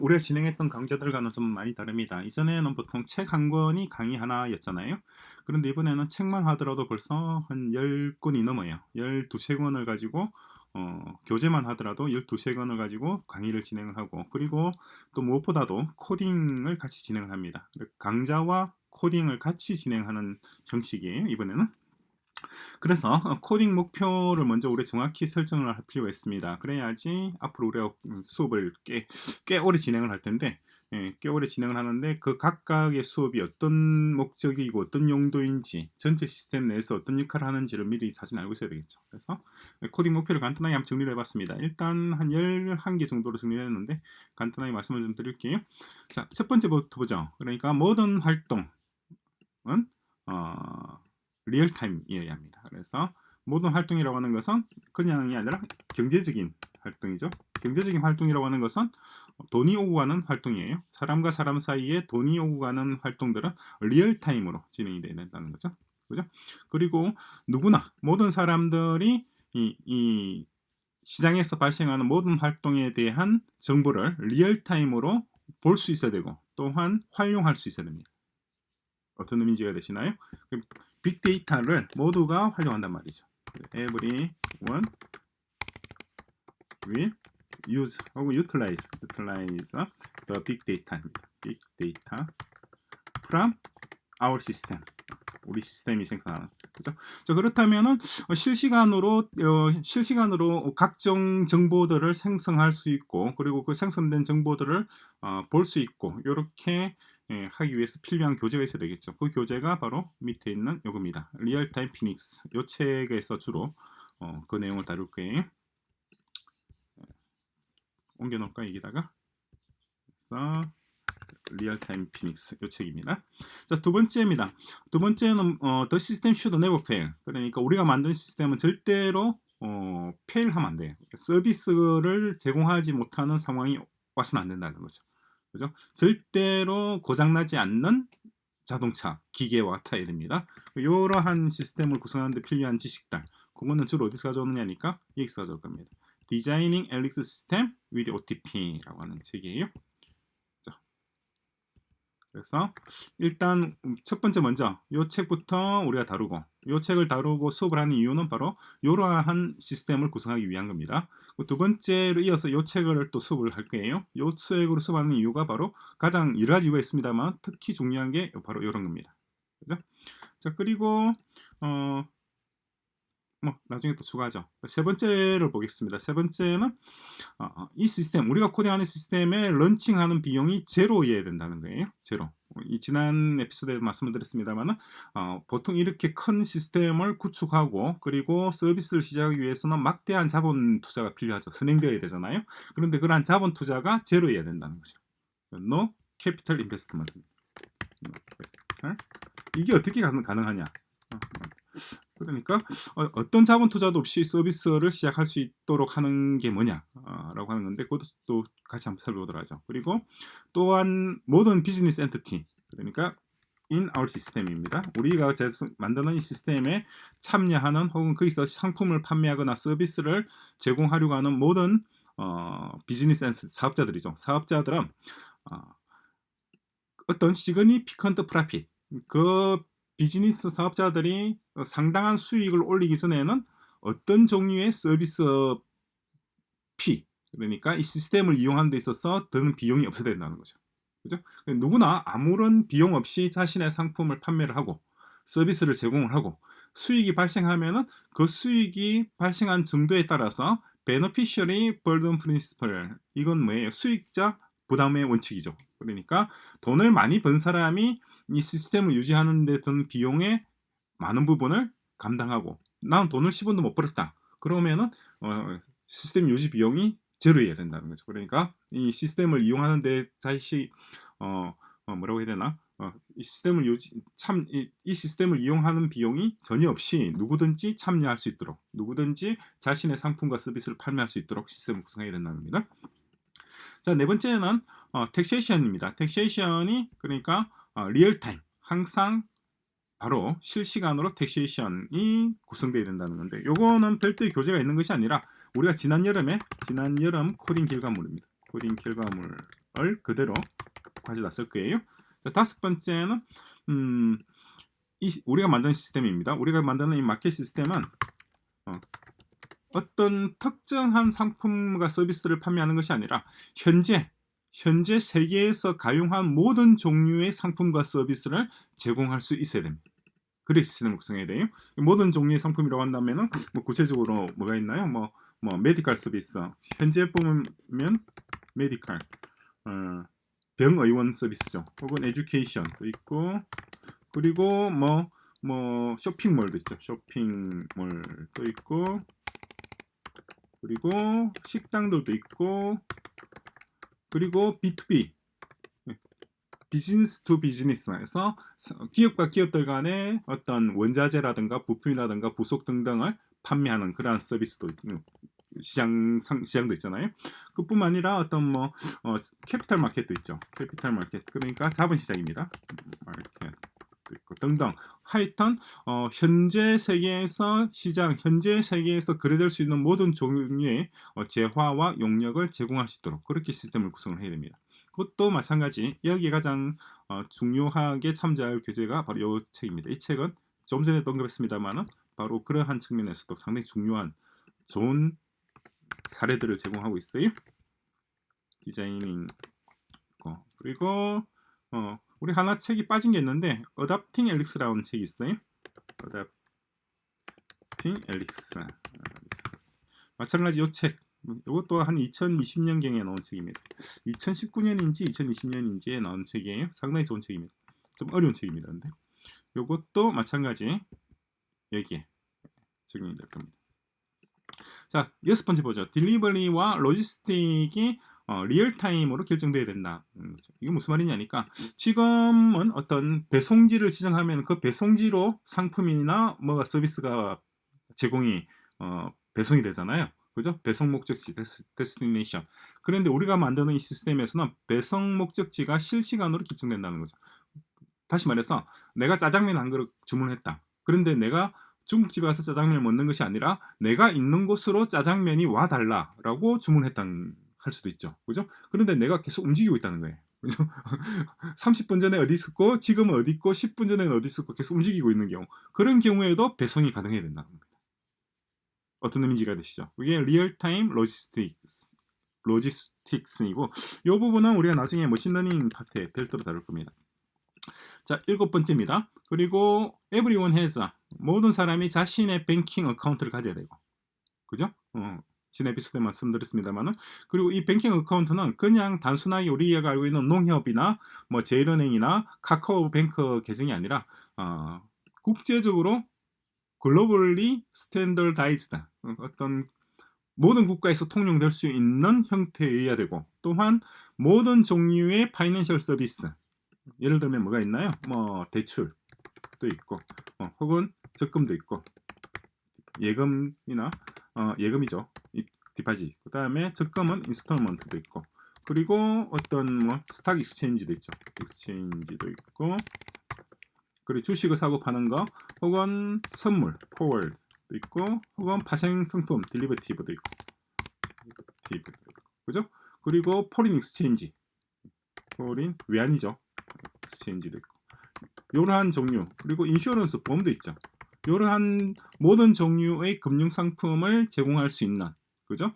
우리가 진행했던 강좌들과는 좀 많이 다릅니다. 이전에는 보통 책 한 권이 강의 하나였잖아요. 그런데 이번에는 책만 하더라도 벌써 한 10권이 넘어요. 12권을 가지고 교재만 하더라도 12권을 가지고 강의를 진행을 하고, 그리고 또 무엇보다도 코딩을 같이 진행을 합니다. 강좌와 코딩을 같이 진행하는 형식이에요, 이번에는. 그래서 코딩 목표를 먼저 우리 정확히 설정을 할 필요가 있습니다. 그래야지 앞으로 우리가 수업을 꽤 오래 진행을 할 텐데, 꽤 오래 진행을 하는데 그 각각의 수업이 어떤 목적이고 어떤 용도인지, 전체 시스템 내에서 어떤 역할을 하는지를 미리 사실 알고 있어야 되겠죠. 그래서 코딩 목표를 간단하게 한번 정리를 해봤습니다. 일단 한 11개 정도로 정리했는데 간단하게 말씀을 좀 드릴게요. 자, 첫 번째부터 보죠. 그러니까 모든 활동은 리얼타임이어야 합니다. 그래서 모든 활동이라고 하는 것은 그냥이 아니라 경제적인 활동이죠. 경제적인 활동이라고 하는 것은 돈이 오고 가는 활동이에요. 사람과 사람 사이에 돈이 오고 가는 활동들은 리얼타임으로 진행이 돼야 된다는 거죠. 그죠? 그리고 누구나 모든 사람들이 이 시장에서 발생하는 모든 활동에 대한 정보를 리얼타임으로 볼 수 있어야 되고, 또한 활용할 수 있어야 됩니다. 어떤 의미인지 이해되시나요? 빅데이터를 모두가 활용한단 말이죠. Everyone will use 혹은 utilize the big data입니다. Big data from our system. 우리 시스템이 생성하는. 그죠? 자, 그렇다면은 실시간으로 각종 정보들을 생성할 수 있고, 그리고 그 생성된 정보들을 볼 수 있고, 이렇게 하기 위해서 필요한 교재가 있어야 되겠죠. 그 교재가 바로 밑에 있는 요겁니다. 리얼타임 피닉스. 요 책에서 주로 그 내용을 다룰 거예요. 옮겨 놓을까 여기다가. 그래서 리얼타임 피닉스 요 책입니다. 자, 두 번째입니다. 두 번째는 The system should never fail. 그러니까 우리가 만든 시스템은 절대로 fail하면 안 돼요. 서비스를 제공하지 못하는 상황이 와서는 안 된다는 거죠. 그죠? 절대로 고장나지 않는 자동차, 기계와 같아야 됩니다. 이러한 시스템을 구성하는 데 필요한 지식들, 그거는 주로 어디서 가져오느냐니까 여기서 가져올 겁니다. Designing Elix System with OTP라고 하는 책이에요. 그래서 일단 첫 번째 먼저 이 책부터 우리가 다루고, 이 책을 다루고 수업을 하는 이유는 바로 이러한 시스템을 구성하기 위한 겁니다. 두 번째로 이어서 이 책을 또 수업을 할 거예요. 이 책으로 수업하는 이유가 바로 가장 여러 가지 이유가 있습니다만 특히 중요한 게 바로 이런 겁니다. 그죠? 자, 그리고 나중에 또 추가하죠. 세 번째를 보겠습니다. 세 번째는 이 시스템, 우리가 코딩하는 시스템에 런칭하는 비용이 제로여야 된다는 거예요. 제로. 이 지난 에피소드에도 말씀을 드렸습니다만 보통 이렇게 큰 시스템을 구축하고 그리고 서비스를 시작하기 위해서는 막대한 자본 투자가 필요하죠. 선행되어야 되잖아요. 그런데 그러한 자본 투자가 제로여야 된다는 거죠. No capital investment. 이게 어떻게 가능하냐? 그러니까 어떤 자본 투자도 없이 서비스를 시작할 수 있도록 하는 게 뭐냐라고 하는 건데, 그것도 또 같이 한번 살펴보도록 하죠. 그리고 또한 모든 비즈니스 엔티티, 그러니까 in our system입니다. 우리가 만드는 이 시스템에 참여하는 혹은 거기서 상품을 판매하거나 서비스를 제공하려고 하는 모든 비즈니스 엔티티, 사업자들이죠. 사업자들은 어떤 시그니피컨트 프라핏, 그 비즈니스 사업자들이 상당한 수익을 올리기 전에는 어떤 종류의 서비스 피, 그러니까 이 시스템을 이용하는 데 있어서 드는 비용이 없어야 된다는 거죠. 그죠? 누구나 아무런 비용 없이 자신의 상품을 판매를 하고 서비스를 제공을 하고 수익이 발생하면은 그 수익이 발생한 정도에 따라서 beneficiary burden principle, 이건 뭐예요? 수익자 부담의 원칙이죠. 그러니까 돈을 많이 번 사람이 이 시스템을 유지하는 데 드는 비용의 많은 부분을 감당하고, 나는 돈을 10원도 못 벌었다. 그러면은 시스템 유지 비용이 제로여야 된다는 거죠. 그러니까 이 시스템을 이용하는 데 자시 뭐라고 해야 되나? 이 시스템을 이용하는 비용이 전혀 없이 누구든지 참여할 수 있도록, 누구든지 자신의 상품과 서비스를 판매할 수 있도록 시스템을 구성해야 된다는 겁니다. 자, 네 번째는 텍세이션입니다. 텍세이션이 그러니까 리얼타임, 항상 바로 실시간으로 텍세이션이 구성되어야 된다는 건데, 요거는 별도의 교재가 있는 것이 아니라 우리가 지난 여름 코딩 결과물입니다. 코딩 결과물을 그대로 가져다 쓸 거예요. 자, 다섯 번째는 우리가 만든 시스템입니다. 우리가 만드는 이 마켓 시스템은 어떤 특정한 상품과 서비스를 판매하는 것이 아니라 현재 세계에서 가용한 모든 종류의 상품과 서비스를 제공할 수 있어야 됩니다. 그래 시스템을 구성해야 돼요. 모든 종류의 상품이라고 한다면은 뭐 구체적으로 뭐가 있나요? 뭐 메디컬 서비스. 현재 보면 메디컬 병의원 서비스죠. 혹은 에듀케이션도 있고, 그리고 뭐 쇼핑몰도 있죠. 쇼핑몰도 있고, 그리고 식당들도 있고, 그리고 B2B 비즈니스 투 비즈니스에서 기업과 기업들 간의 어떤 원자재라든가 부품이라든가 부속 등등을 판매하는 그러한 서비스도 시장도 있잖아요. 그뿐만 아니라 어떤 캐피탈 마켓도 있죠. 캐피탈 마켓, 그러니까 자본시장입니다. 마켓도 있고 등등. 하여튼 현재 세계에서 거래될 수 있는 모든 종류의 재화와 용역을 제공할 수 있도록 그렇게 시스템을 구성을 해야 됩니다. 그것도 마찬가지 여기 가장 중요하게 참조할 교재가 바로 이 책입니다. 이 책은 좀 전에 언급했습니다만 바로 그러한 측면에서도 상당히 중요한 좋은 사례들을 제공하고 있어요. 디자이닝 그리고 우리 하나 책이 빠진 게 있는데 어답팅 엘릭스라는 책이 있어요. 어답팅 엘릭스 마찬가지 이 책 이것도 한 2020년경에 나온 책입니다. 2019년인지 2020년인지에 나온 책이에요. 상당히 좋은 책입니다. 좀 어려운 책입니다. 근데 이것도 마찬가지 여기에 적용이 될 겁니다. 자, 여섯 번째 보죠. 딜리버리와 로지스틱이 리얼타임으로 결정돼야 된다. 이게 무슨 말이냐니까 지금은 어떤 배송지를 지정하면 그 배송지로 상품이나 뭐가 서비스가 제공이 배송이 되잖아요. 그죠? 배송 목적지 데스티네이션. 그런데 우리가 만드는 이 시스템에서는 배송 목적지가 실시간으로 기증된다는 거죠. 다시 말해서 내가 짜장면 한 그릇 주문했다. 그런데 내가 중국집에 가서 짜장면을 먹는 것이 아니라 내가 있는 곳으로 짜장면이 와달라라고 주문했다는 할 수도 있죠. 그죠? 그런데 내가 계속 움직이고 있다는 거예요. 그죠? 30분 전에 어디 있었고 지금은 어디 있고 10분 전에는 어디 있었고 계속 움직이고 있는 경우, 그런 경우에도 배송이 가능해야 된다는 겁니다. 어떤 의미인지가 되시죠? 이게 리얼타임 로지스틱스이고 이 부분은 우리가 나중에 머신러닝 파트에 별도로 다룰 겁니다. 자, 일곱 번째입니다. 그리고 everyone has, 모든 사람이 자신의 뱅킹 어카운트를 가져야 되고, 그죠? 지난 에피소드에 말씀드렸습니다만은, 그리고 이 뱅킹 어카운트는 그냥 단순하게 우리가 알고 있는 농협이나 뭐 제일은행이나 카카오뱅크 계정이 아니라 국제적으로 글로벌리 스탠더다이즈드 어떤 모든 국가에서 통용될 수 있는 형태여야 되고, 또한 모든 종류의 파이낸셜 서비스, 예를 들면 뭐가 있나요? 뭐 대출도 있고, 혹은 적금도 있고, 예금이나 예금이죠. 디파짓. 그 다음에 적금은 인스톨먼트도 있고, 그리고 어떤 뭐 스탁 익스체인지도 있죠. 익스체인지도 있고, 그리고 주식을 사고 파는 거, 혹은 선물, 포월도 있고, 혹은 파생 상품, 딜리버티브도 있고, 그죠? 그리고 포린 익스체인지, 포린 외환이죠. 익스체인지도 있고, 이러한 종류, 그리고 인슈런스 보험도 있죠. 이러한 모든 종류의 금융 상품을 제공할 수 있는, 그죠?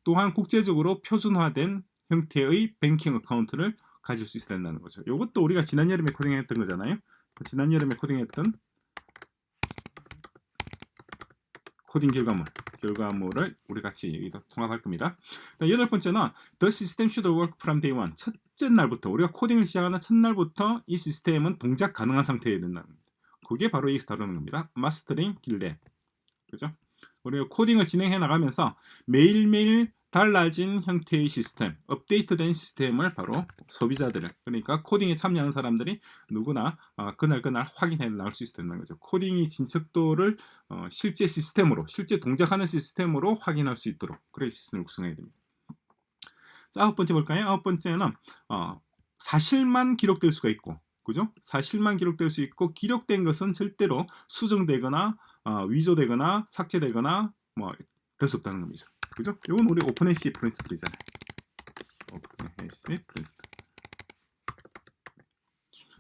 또한 국제적으로 표준화된 형태의 뱅킹 어카운트를 가질 수 있어야 된다는 거죠. 이것도 우리가 지난 여름에 코딩했던 거잖아요. 지난 여름에 코딩했던 코딩 결과물을 우리 같이 여기서 통합할 겁니다. 여덟 번째는 The system should work from day one. 첫째 날부터, 우리가 코딩을 시작하는 첫날부터 이 시스템은 동작 가능한 상태여야 된다는 겁니다. 그게 바로 여기서 다루는 겁니다. 마스터링 길랩. 그죠? 우리가 코딩을 진행해 나가면서 매일매일 달라진 형태의 시스템, 업데이트된 시스템을 바로 소비자들을, 그러니까 코딩에 참여하는 사람들이 누구나 그날 확인해 나올 수 있다는 거죠. 코딩이 진척도를 실제 시스템으로, 실제 동작하는 시스템으로 확인할 수 있도록 그런 시스템을 구성해야 됩니다. 자, 아홉 번째 볼까요? 아홉 번째는 사실만 기록될 수가 있고, 그죠? 사실만 기록될 수 있고, 기록된 것은 절대로 수정되거나 위조되거나 삭제되거나 뭐 될 수 없다는 겁니다. 그죠? 이건 우리 오픈해시 프린시플이잖아요. 오픈해시 프린시플.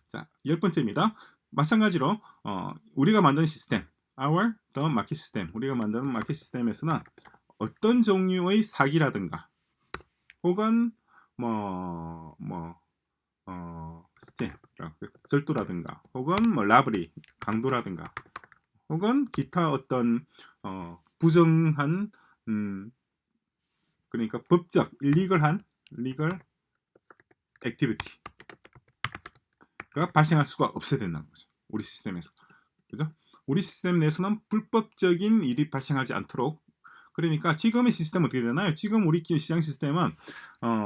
자, 10번째입니다. 마찬가지로 우리가 만드는 시스템, the market system, 우리가 만드는 마켓 시스템에서는 어떤 종류의 사기라든가 혹은 스팀, 절도라든가 혹은 라브리, 강도라든가 혹은 기타 어떤 부정한 그러니까 법적, 리걸 액티비티가 발생할 수가 없어야 된다는 거죠. 우리 시스템에서. 그죠? 우리 시스템 내에서는 불법적인 일이 발생하지 않도록. 그러니까 지금의 시스템은 어떻게 되나요? 지금 우리 시장 시스템은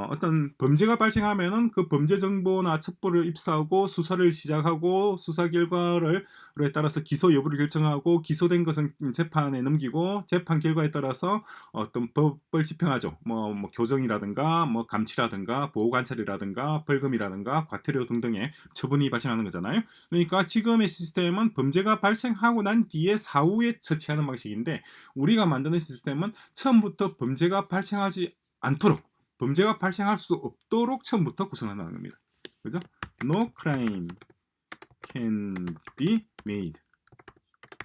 어떤 범죄가 발생하면은 그 범죄 정보나 첩보를 입수하고 수사를 시작하고 수사 결과를 따라서 기소 여부를 결정하고 기소된 것은 재판에 넘기고 재판 결과에 따라서 어떤 법을 집행하죠. 뭐 교정이라든가 뭐 감치라든가 보호 관찰이라든가 벌금이라든가 과태료 등등의 처분이 발생하는 거잖아요. 그러니까 지금의 시스템은 범죄가 발생하고 난 뒤에 사후에 처치하는 방식인데 우리가 만드는 시스템은 처음부터 범죄가 발생하지 않도록 범죄가 발생할 수 없도록 처음부터 구성한다는 겁니다. 그죠? No crime can be made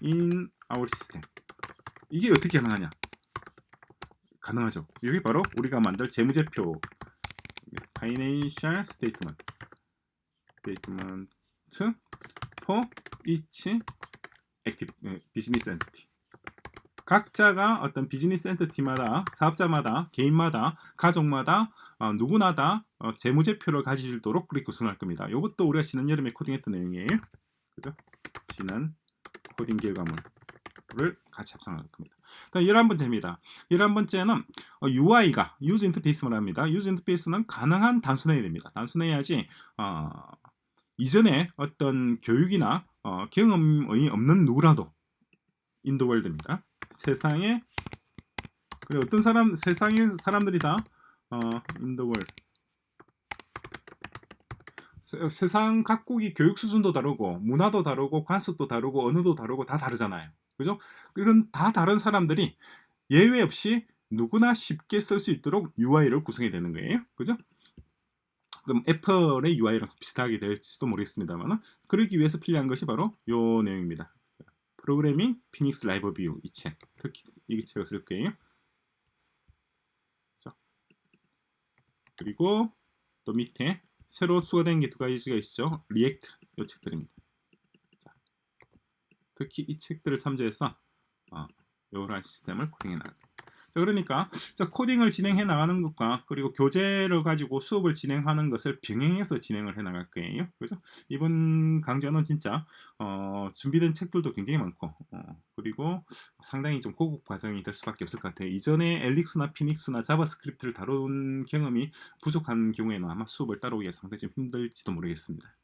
in our system. 이게 어떻게 가능하냐? 가능하죠. 여기 바로 우리가 만들 재무제표 financial statement for each activity, business entity. 각자가 어떤 비즈니스 엔티티마다 사업자마다 개인마다 가족마다 누구나 다 재무제표를 가지도록 그렇게 구성할 겁니다. 이것도 우리가 지난 여름에 코딩했던 내용이에요. 그죠? 지난 코딩 결과물을 같이 합성할 겁니다. 11번째입니다. 11번째는 UI가 유즈 인터페이스 말합니다. 유즈 인터페이스는 가능한 단순해야 됩니다. 단순해야지 이전에 어떤 교육이나 경험이 없는 누구라도 in the world입니다. 세상에 그래 어떤 세상의 사람들이 다 in the world 세상 각국이 교육 수준도 다르고 문화도 다르고 관습도 다르고 언어도 다르고 다 다르잖아요. 그죠? 이런 다 다른 사람들이 예외 없이 누구나 쉽게 쓸 수 있도록 UI를 구성해야 되는 거예요. 그죠? 그럼 애플의 UI랑 비슷하게 될지도 모르겠습니다만 그러기 위해서 필요한 것이 바로 이 내용입니다. 프로그래밍 피닉스 라이브 뷰 이 책, 특히 이 책을 쓸 거예요. 자, 그리고 또 밑에 새로 추가된 게 두 가지가 있죠. 리액트 이 책들입니다. 자, 특히 이 책들을 참조해서 이러한 시스템을 코딩해 나갑니다. 자, 그러니까 코딩을 진행해 나가는 것과 그리고 교재를 가지고 수업을 진행하는 것을 병행해서 진행을 해 나갈 거예요. 그죠? 이번 강좌는 진짜 준비된 책들도 굉장히 많고 그리고 상당히 좀 고급 과정이 될 수밖에 없을 것 같아요. 이전에 엘릭스나 피닉스나 자바스크립트를 다룬 경험이 부족한 경우에는 아마 수업을 따라오기가 상당히 좀 힘들지도 모르겠습니다.